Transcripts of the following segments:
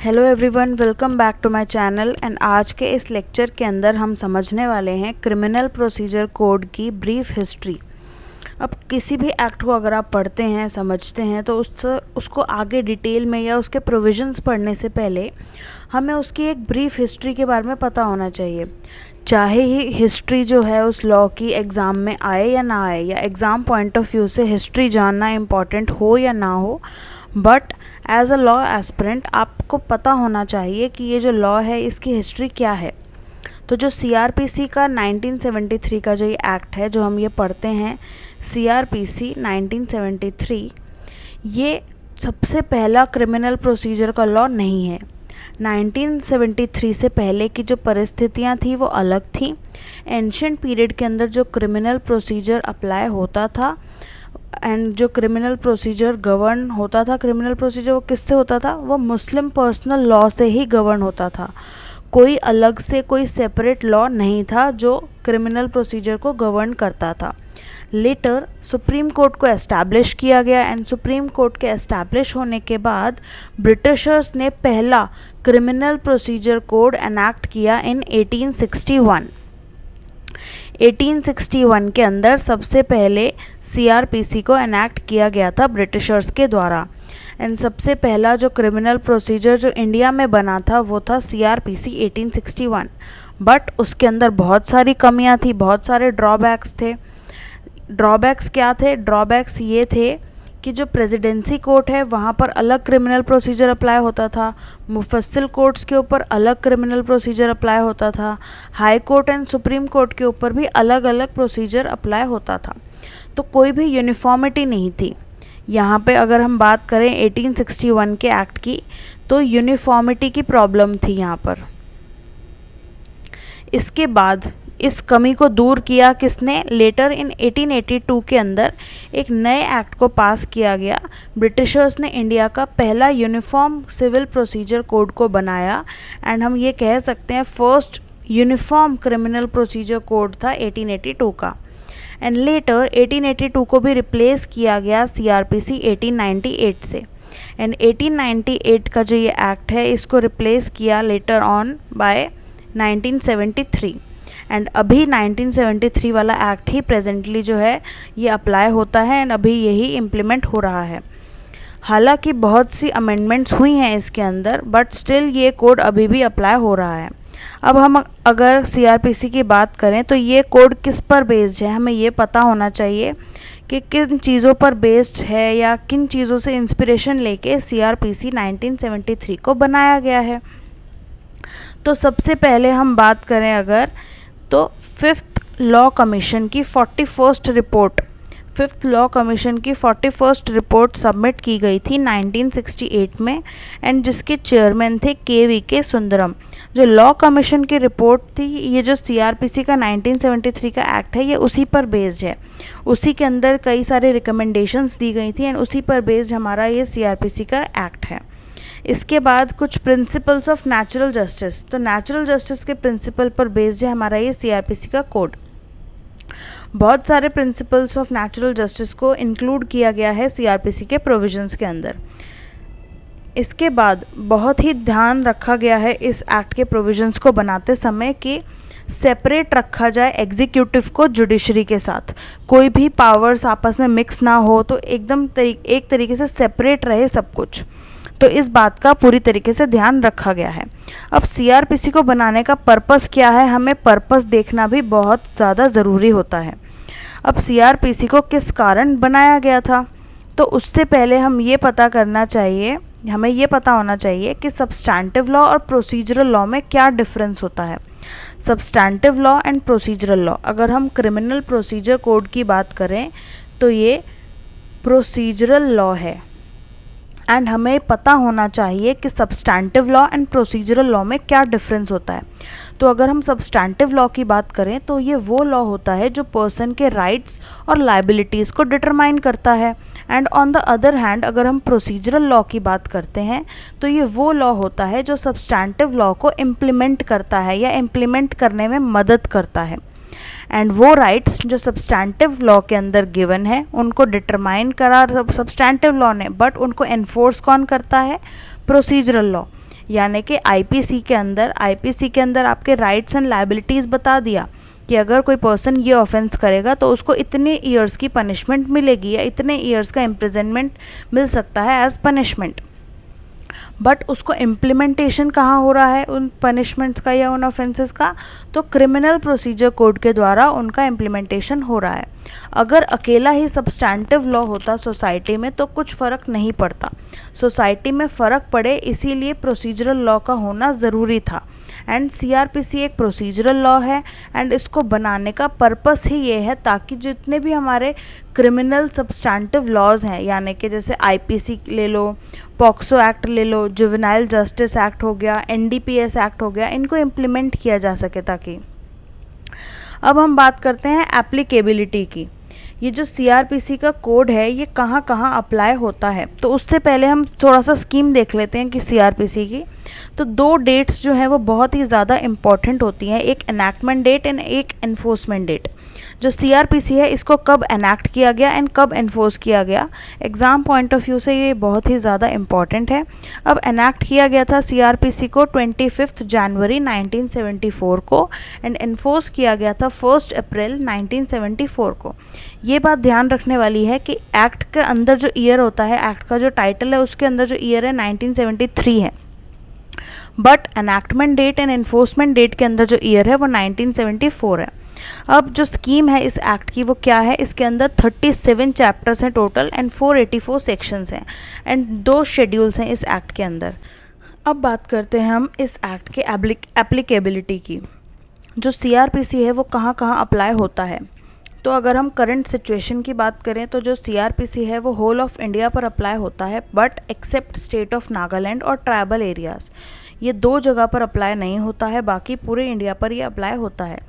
Hello everyone, welcome back to my channel. And आज के इस लेक्चर के अंदर हम समझने वाले हैं क्रिमिनल प्रोसीजर कोड की ब्रीफ हिस्ट्री। अब किसी भी एक्ट को अगर आप पढ़ते हैं, समझते हैं, तो उसको आगे डिटेल में या उसके प्रोविजंस पढ़ने से पहले हमें उसकी एक ब्रीफ हिस्ट्री के बारे में पता होना चाहिए। चाहे ही हिस्ट्री जो है उस लॉ की एग्ज़ाम में आए या ना आए, या एग्ज़ाम पॉइंट ऑफ व्यू से हिस्ट्री जानना इम्पॉर्टेंट हो या ना हो, but as a law aspirant आपको पता होना चाहिए कि ये जो लॉ है इसकी हिस्ट्री क्या है। तो जो सीआरपीसी का 1973 का जो ये एक्ट है जो हम ये पढ़ते हैं, सीआरपीसी 1973, ये सबसे पहला क्रिमिनल प्रोसीजर का लॉ नहीं है। 1973 से पहले की जो परिस्थितियाँ थी वो अलग थी। एंशिएंट पीरियड के अंदर जो क्रिमिनल प्रोसीजर अप्लाई होता था एंड जो क्रिमिनल प्रोसीजर गवर्न होता था, क्रिमिनल प्रोसीजर वो किससे होता था? वो मुस्लिम पर्सनल लॉ से ही गवर्न होता था। कोई अलग से कोई सेपरेट लॉ नहीं था जो क्रिमिनल प्रोसीजर को गवर्न करता था। लेटर सुप्रीम कोर्ट को एस्टैब्लिश किया गया एंड सुप्रीम कोर्ट के एस्टैब्लिश होने के बाद ब्रिटिशर्स ने पहला क्रिमिनल प्रोसीजर कोड एनैक्ट किया इन 1861। 1861 के अंदर सबसे पहले सीआरपीसी को एनैक्ट किया गया था ब्रिटिशर्स के द्वारा। एंड सबसे पहला जो क्रिमिनल प्रोसीजर जो इंडिया में बना था वो था सीआरपीसी 1861। बट उसके अंदर बहुत सारी कमियां थी, बहुत सारे ड्रॉबैक्स थे। ड्रॉबैक्स क्या थे? ड्रॉबैक्स ये थे कि जो प्रेसिडेंसी कोर्ट है वहाँ पर अलग क्रिमिनल प्रोसीजर अप्लाई होता था, मुफस्सिल कोर्ट्स के ऊपर अलग क्रिमिनल प्रोसीजर अप्लाई होता था, high court and supreme court के ऊपर भी अलग अलग प्रोसीजर अप्लाई होता था। तो कोई भी यूनिफॉर्मिटी नहीं थी। यहाँ पे अगर हम बात करें 1861 के एक्ट की, तो यूनिफॉर्मिटी की प्रॉब्लम थी यहाँ पर। इसके बाद इस कमी को दूर किया किसने? लेटर इन 1882 के अंदर एक नए एक्ट को पास किया गया। ब्रिटिशर्स ने इंडिया का पहला यूनिफॉर्म सिविल प्रोसीजर कोड को बनाया एंड हम ये कह सकते हैं first uniform criminal procedure code था 1882 का। एंड लेटर 1882 को भी रिप्लेस किया गया सीआरपीसी 1898 से। एंड 1898 का जो ये एक्ट है इसको रिप्लेस किया लेटर ऑन बाय 1973। एंड अभी 1973 वाला एक्ट ही प्रेजेंटली जो है ये अप्लाई होता है एंड अभी यही इम्प्लीमेंट हो रहा है। हालांकि बहुत सी अमेंडमेंट्स हुई हैं इसके अंदर, बट स्टिल ये कोड अभी भी अप्लाई हो रहा है। अब हम अगर सीआरपीसी की बात करें तो ये कोड किस पर बेस्ड है, हमें ये पता होना चाहिए कि किन चीज़ों पर बेस्ड है या किन चीज़ों से इंस्पिरेशन लेके सीआरपीसी 1973 को बनाया गया है। तो सबसे पहले हम बात करें अगर, तो फिफ्थ लॉ कमीशन की 41st report, fifth law commission की 41st रिपोर्ट सबमिट की गई थी 1968 में एंड जिसके चेयरमैन थे के सुंदरम। जो लॉ कमीशन की रिपोर्ट थी, ये जो सीआरपीसी का 1973 का एक्ट है ये उसी पर बेस्ड है। उसी के अंदर कई सारे रिकमेंडेशंस दी गई थी एंड उसी पर बेस्ड हमारा ये सीआरपीसी का एक्ट है। इसके बाद कुछ प्रिंसिपल्स ऑफ नेचुरल जस्टिस, तो नेचुरल जस्टिस के प्रिंसिपल पर बेस्ड है हमारा ये सीआरपीसी का कोड। बहुत सारे प्रिंसिपल्स ऑफ नेचुरल जस्टिस को इंक्लूड किया गया है सीआरपीसी के प्रोविजंस के अंदर। इसके बाद बहुत ही ध्यान रखा गया है इस एक्ट के प्रोविजंस को बनाते समय कि सेपरेट रखा जाए एग्जीक्यूटिव को जुडिशरी के साथ, कोई भी पावर्स आपस में मिक्स ना हो, तो एकदम एक तरीके से सेपरेट रहे सब कुछ। तो इस बात का पूरी तरीके से ध्यान रखा गया है। अब सीआरपीसी को बनाने का पर्पस क्या है, हमें पर्पस देखना भी बहुत ज़्यादा ज़रूरी होता है। अब सीआरपीसी को किस कारण बनाया गया था, तो उससे पहले हमें ये पता होना चाहिए कि सब्सटैंटिव लॉ और प्रोसीजरल लॉ में क्या डिफरेंस होता है। Substantive law and procedural law, अगर हम क्रिमिनल प्रोसीजर कोड की बात करें तो ये प्रोसीजरल लॉ है एंड हमें पता होना चाहिए कि substantive law and procedural law में क्या डिफरेंस होता है। तो अगर हम सब्सटैंटिव लॉ की बात करें तो ये वो लॉ होता है जो पर्सन के राइट्स और लायबिलिटीज़ को डिटरमाइन करता है। And on the other hand अगर हम प्रोसीजरल लॉ की बात करते हैं तो ये वो लॉ होता है जो सब्सटैंटिव लॉ को इम्प्लीमेंट करता है या इम्प्लीमेंट करने में मदद करता है। एंड वो राइट्स जो सब्सटैंटिव लॉ के अंदर गिवन है उनको डिटरमाइन करा सब्सटैंटिव लॉ ने, बट उनको एनफोर्स कौन करता है? Procedural law. यानी कि आईपीसी के अंदर आपके राइट्स एंड लायबिलिटीज़ बता दिया कि अगर कोई पर्सन ये ऑफेंस करेगा तो उसको इतने ईयर्स की पनिशमेंट मिलेगी या इतने ईयर्स का इम्प्रिजनमेंट मिल सकता है एज पनिशमेंट। बट उसको इम्प्लीमेंटेशन कहाँ हो रहा है उन पनिशमेंट्स का या उन ऑफेंसेस का? तो क्रिमिनल प्रोसीजर कोड के द्वारा उनका इम्प्लीमेंटेशन हो रहा है। अगर अकेला ही सब्सटैंटिव लॉ होता सोसाइटी में तो कुछ फ़र्क नहीं पड़ता। सोसाइटी में फ़र्क पड़े इसीलिए प्रोसीजरल लॉ का होना ज़रूरी था। एंड सीआरपीसी एक प्रोसीजरल लॉ है एंड इसको बनाने का पर्पस ही ये है ताकि जितने भी हमारे क्रिमिनल सब्सटैंटिव लॉज हैं, यानी कि जैसे आईपीसी ले लो, पॉक्सो एक्ट ले लो, जुवेनाइल जस्टिस एक्ट हो गया, एनडीपीएस एक्ट हो गया, इनको इम्प्लीमेंट किया जा सके ताकि। अब हम बात करते हैं एप्लीकेबिलिटी की। ये जो सीआरपीसी का कोड है ये कहाँ कहाँ अप्लाई होता है, तो उससे पहले हम थोड़ा सा स्कीम देख लेते हैं कि सीआरपीसी की। तो 2 डेट्स जो है वो बहुत ही ज़्यादा इम्पॉर्टेंट होती हैं, एक एनैक्टमेंट डेट एंड एक एनफोर्समेंट डेट। जो सीआरपीसी है इसको कब एनैक्ट किया गया एंड कब एनफोर्स किया गया, एग्ज़ाम पॉइंट ऑफ व्यू से ये बहुत ही ज़्यादा इम्पॉर्टेंट है। अब एनैक्ट किया गया था सीआरपीसी को 25 जनवरी 1974 को एंड एनफोर्स किया गया था 1 अप्रैल 1974 को। ये बात ध्यान रखने वाली है कि एक्ट के अंदर जो ईयर होता है, एक्ट का जो टाइटल है उसके अंदर जो ईयर है 1973 है, but enactment date and enforcement date के अंदर जो ईयर है वो 1974 है। अब जो स्कीम है इस एक्ट की वो क्या है, इसके अंदर 37 चैप्टर्स हैं टोटल एंड 484 सेक्शंस हैं एंड 2 शेड्यूल्स हैं इस एक्ट के अंदर। अब बात करते हैं हम इस एक्ट के एप्लीकेबिलिटी की। जो सीआरपीसी है वो कहाँ कहाँ अप्लाई होता है, तो अगर हम करंट सिचुएशन की बात करें तो जो सीआरपीसी है वो होल ऑफ इंडिया पर अप्लाई होता है, but except state of Nagaland और ट्राइबल एरियाज़। ये 2 जगह पर अप्लाई नहीं होता है, बाकी पूरे इंडिया पर ये अप्लाई होता है।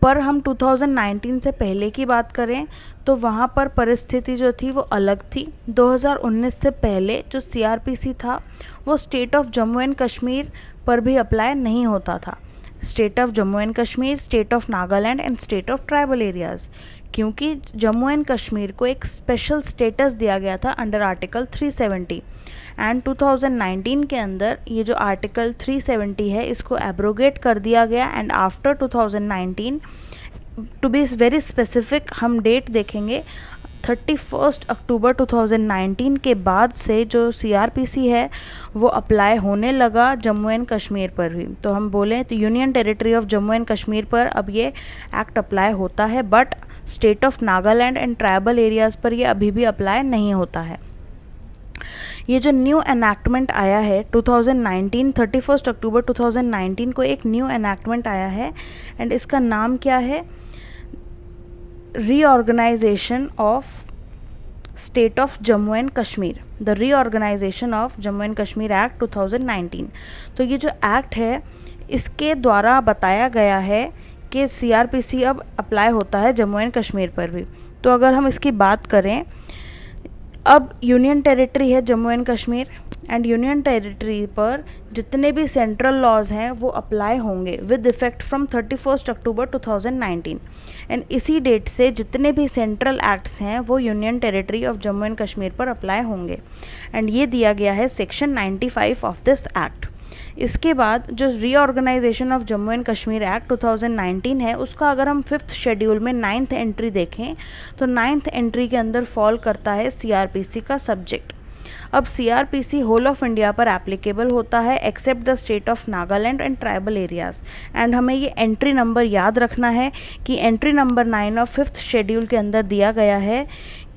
पर हम 2019 से पहले की बात करें तो वहाँ पर परिस्थिति जो थी वो अलग थी। 2019 से पहले जो सीआरपीसी था वो state of Jammu and Kashmir पर भी अप्लाई नहीं होता था। State of Jammu and Kashmir, state of Nagaland and state of tribal areas, क्योंकि जम्मू एंड कश्मीर को एक स्पेशल स्टेटस दिया गया था अंडर आर्टिकल 370 एंड 2019 के अंदर ये जो आर्टिकल 370 है इसको एब्रोगेट कर दिया गया and after 2019, to be very specific हम डेट देखेंगे 31 अक्टूबर 2019 के बाद से जो सीआरपीसी है वो अप्लाई होने लगा जम्मू एंड कश्मीर पर भी। तो हम बोलें तो union territory of Jammu and Kashmir पर अब ये एक्ट अप्लाई होता है, but state of Nagaland and tribal areas पर ये अभी भी अप्लाई नहीं होता है। ये जो न्यू एनैक्टमेंट आया है 2019, 31 अक्टूबर 2019 को एक न्यू एनैक्टमेंट आया है एंड इसका नाम क्या है, reorganisation of state of Jammu and Kashmir, the reorganisation of Jammu and Kashmir act 2019। तो ये जो एक्ट है इसके द्वारा बताया गया है कि सीआरपीसी अब अप्लाई होता है जम्मू एंड कश्मीर पर भी। तो अगर हम इसकी बात करें, अब यूनियन टेरिटरी है Jammu and Kashmir and union territory पर जितने भी सेंट्रल लॉज हैं वो अप्लाई होंगे with effect from 31 October 2019 and इसी डेट से जितने भी सेंट्रल एक्ट्स हैं वो union territory of Jammu and Kashmir पर अप्लाई होंगे एंड ये दिया गया है सेक्शन 95 ऑफ दिस एक्ट। इसके बाद जो reorganisation of Jammu and Kashmir act 2019 है उसका अगर हम 5th शेड्यूल में 9th एंट्री देखें तो 9th एंट्री के अंदर फॉल करता है सीआरपीसी का सब्जेक्ट। अब सीआरपीसी होल ऑफ इंडिया पर एप्लीकेबल होता है except the state of Nagaland and tribal areas and हमें ये एंट्री नंबर याद रखना है कि entry number 9 of 5th schedule के अंदर दिया गया है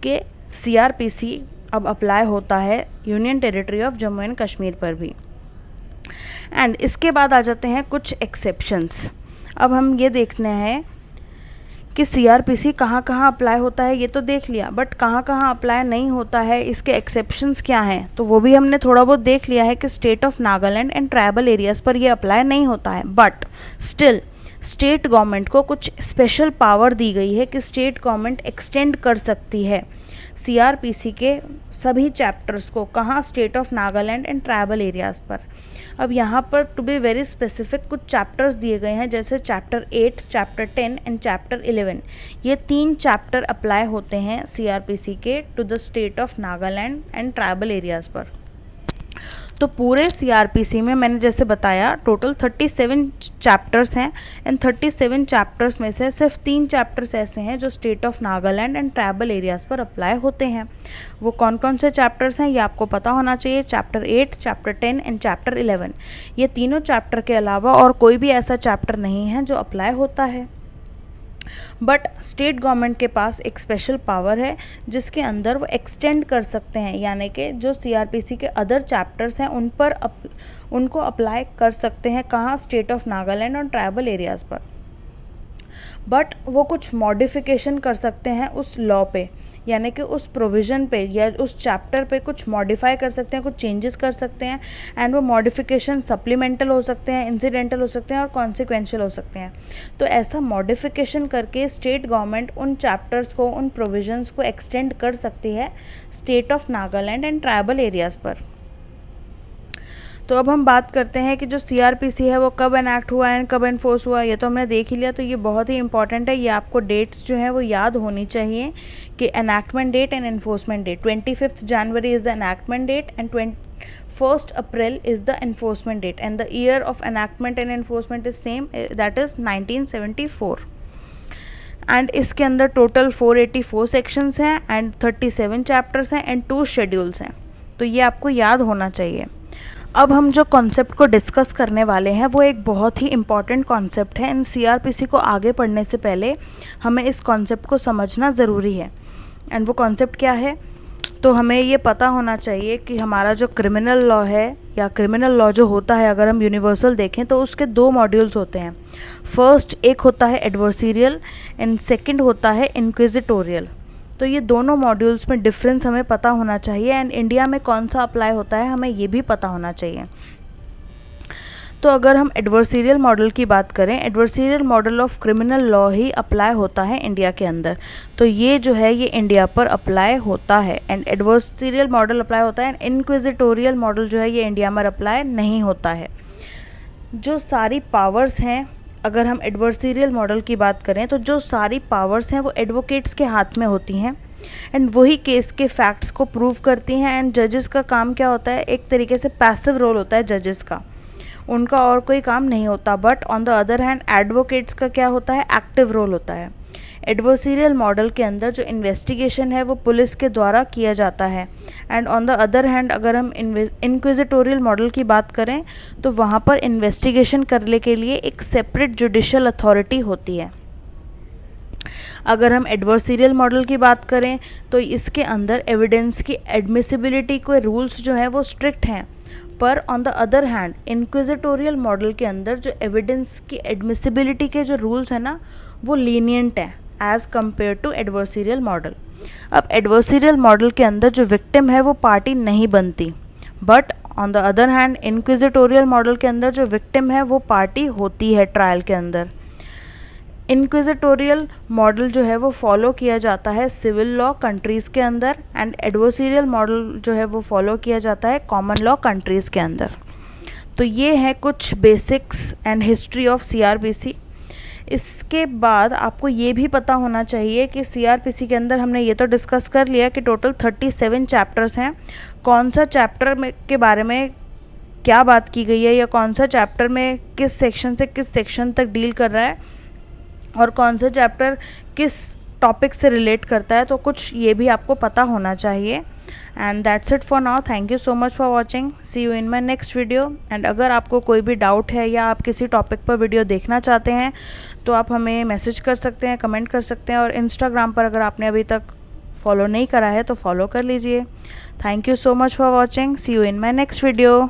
कि सीआरपीसी अब अप्लाई होता है union territory of Jammu and Kashmir पर भी। एंड इसके बाद आ जाते हैं कुछ एक्सेप्शंस। अब हम ये देखते हैं कि सीआरपीसी कहाँ कहाँ अप्लाई होता है ये तो देख लिया, बट कहाँ कहाँ अप्लाई नहीं होता है, इसके एक्सेप्शंस क्या हैं तो वो भी हमने थोड़ा बहुत देख लिया है कि state of Nagaland and tribal areas पर ये अप्लाई नहीं होता है, बट स्टिल स्टेट गवर्नमेंट को कुछ स्पेशल पावर दी गई है कि स्टेट गवर्नमेंट एक्सटेंड कर सकती है सीआरपीसी के सभी चैप्टर्स को, कहाँ, state of Nagaland and tribal areas पर। अब यहाँ पर टू बी वेरी स्पेसिफिक कुछ चैप्टर्स दिए गए हैं जैसे चैप्टर 8, चैप्टर 10 एंड चैप्टर 11। ये 3 चैप्टर अप्लाई होते हैं सीआरपीसी के to the state of Nagaland and tribal areas पर। तो पूरे सीआरपीसी में मैंने जैसे बताया टोटल 37 चैप्टर्स हैं। इन 37 चैप्टर्स में से सिर्फ 3 चैप्टर्स ऐसे हैं जो state of Nagaland and tribal areas पर अप्लाई होते हैं। वो कौन कौन से चैप्टर्स हैं ये आपको पता होना चाहिए। Chapter 8, chapter 10 and chapter 11। ये तीनों चैप्टर के अलावा और कोई भी ऐसा चैप्टर नहीं है जो अप्लाई होता है। बट स्टेट गवर्नमेंट के पास एक स्पेशल पावर है जिसके अंदर वो एक्सटेंड कर सकते हैं, यानी कि जो सीआरपीसी के अदर चैप्टर्स हैं उन पर उनको अप्लाई कर सकते हैं। कहाँ? स्टेट ऑफ नागालैंड और ट्राइबल एरियाज़ पर। बट वो कुछ मॉडिफिकेशन कर सकते हैं उस लॉ पे, यानी कि उस प्रोविज़न पे या उस चैप्टर पे कुछ मॉडिफाई कर सकते हैं, कुछ चेंजेस कर सकते हैं। एंड वो मॉडिफिकेशन सप्लीमेंटल हो सकते हैं, इंसिडेंटल हो सकते हैं और कॉन्सिक्वेंशियल हो सकते हैं। तो ऐसा मॉडिफिकेशन करके स्टेट गवर्नमेंट उन चैप्टर्स को, उन प्रोविजंस को एक्सटेंड कर सकती है state of Nagaland and tribal areas पर। तो अब हम बात करते हैं कि जो सीआरपीसी है वो कब एनैक्ट हुआ है, कब इन्फोर्स हुआ, ये तो हमने देख ही लिया। तो ये बहुत ही इंपॉर्टेंट है, ये आपको डेट्स जो हैं वो याद होनी चाहिए कि enactment date and enforcement date. 25 January is the enactment date and 1 April is the enforcement date and the year of enactment and enforcement is same, that is 1974। And इसके अंदर टोटल 484 सेक्शंस हैं एंड 37 चैप्टर्स हैं and 2 schedules हैं। तो ये आपको याद होना चाहिए। अब हम जो कॉन्सेप्ट को डिस्कस करने वाले हैं वो एक बहुत ही इम्पॉर्टेंट कॉन्सेप्ट है। इन सीआरपीसी को आगे पढ़ने से पहले हमें इस कॉन्सेप्ट को समझना ज़रूरी है। एंड वो कॉन्सेप्ट क्या है? तो हमें ये पता होना चाहिए कि हमारा जो क्रिमिनल लॉ है या क्रिमिनल लॉ जो होता है, अगर हम यूनिवर्सल देखें तो उसके 2 मॉड्यूल्स होते हैं। फर्स्ट एक होता है एडवर्सीरियल एंड सेकंड होता है इंक्विजिटोरियल। तो ये दोनों मॉड्यूल्स में डिफरेंस हमें पता होना चाहिए एंड इंडिया में कौन सा अप्लाई होता है हमें ये भी पता होना चाहिए। तो अगर हम एडवर्सीरियल मॉडल की बात करें, adversarial model of criminal law ही अप्लाई होता है इंडिया के अंदर। तो ये जो है ये इंडिया पर अप्लाई होता है एंड एडवर्सीरियल मॉडल अप्लाई होता है एंड इनक्विजिटोरियल मॉडल जो है ये इंडिया में अप्लाई नहीं होता है। जो सारी पावर्स हैं, अगर हम एडवर्सीरियल मॉडल की बात करें तो जो सारी पावर्स हैं वो एडवोकेट्स के हाथ में होती हैं एंड वही केस के फैक्ट्स को प्रूव करती हैं। एंड जजेस का काम क्या होता है? एक तरीके से पैसिव रोल होता है जजेस का, उनका और कोई काम नहीं होता। But on the other hand advocates का क्या होता है? एक्टिव रोल होता है। एडवर्सीरियल मॉडल के अंदर जो इन्वेस्टिगेशन है वो पुलिस के द्वारा किया जाता है and on the other hand अगर हम इंक्विजिटोरियल मॉडल की बात करें तो वहाँ पर इन्वेस्टिगेशन करने के लिए एक सेपरेट जुडिशियल अथॉरिटी होती है। अगर हम एडवर्सीरियल मॉडल की बात करें तो इसके अंदर एविडेंस की एडमिसिबिलिटी के रूल्स जो हैं वो स्ट्रिक्ट हैं। पर on the other hand inquisitorial model के अंदर जो एविडेंस की एडमिसिबिलिटी के जो रूल्स हैं ना वो लीनियंट हैं एज़ कम्पेयर टू एडवर्सीरियल मॉडल। अब एडवर्सीरियल मॉडल के अंदर जो विक्टिम है वो पार्टी नहीं बनती, but on the other hand inquisitorial model के अंदर जो विक्टिम है वो पार्टी होती है ट्रायल के अंदर। इंक्विजिटोरियल मॉडल जो है वो फॉलो किया जाता है सिविल लॉ कंट्रीज़ के अंदर एंड एडवर्सीरियल मॉडल जो है वो फॉलो किया जाता है कॉमन लॉ कंट्रीज़ के अंदर। तो ये है कुछ basics and history of CrPC. इसके बाद आपको ये भी पता होना चाहिए कि सीआरपीसी के अंदर हमने ये तो डिस्कस कर लिया कि टोटल 37 चैप्टर्स हैं। कौन सा चैप्टर में के बारे में क्या बात की गई है या कौन सा चैप्टर में किस सेक्शन से किस सेक्शन तक डील कर रहा है और कौन सा चैप्टर किस टॉपिक से रिलेट करता है, तो कुछ ये भी आपको पता होना चाहिए। And that's it for now. Thank you so much for watching. See you in my next video. And अगर आपको कोई भी डाउट है या आप किसी टॉपिक पर वीडियो देखना चाहते हैं तो आप हमें मैसेज कर सकते हैं, कमेंट कर सकते हैं और इंस्टाग्राम पर अगर आपने अभी तक फॉलो नहीं करा है तो फॉलो कर लीजिए। Thank you so much for watching. See you in my next video.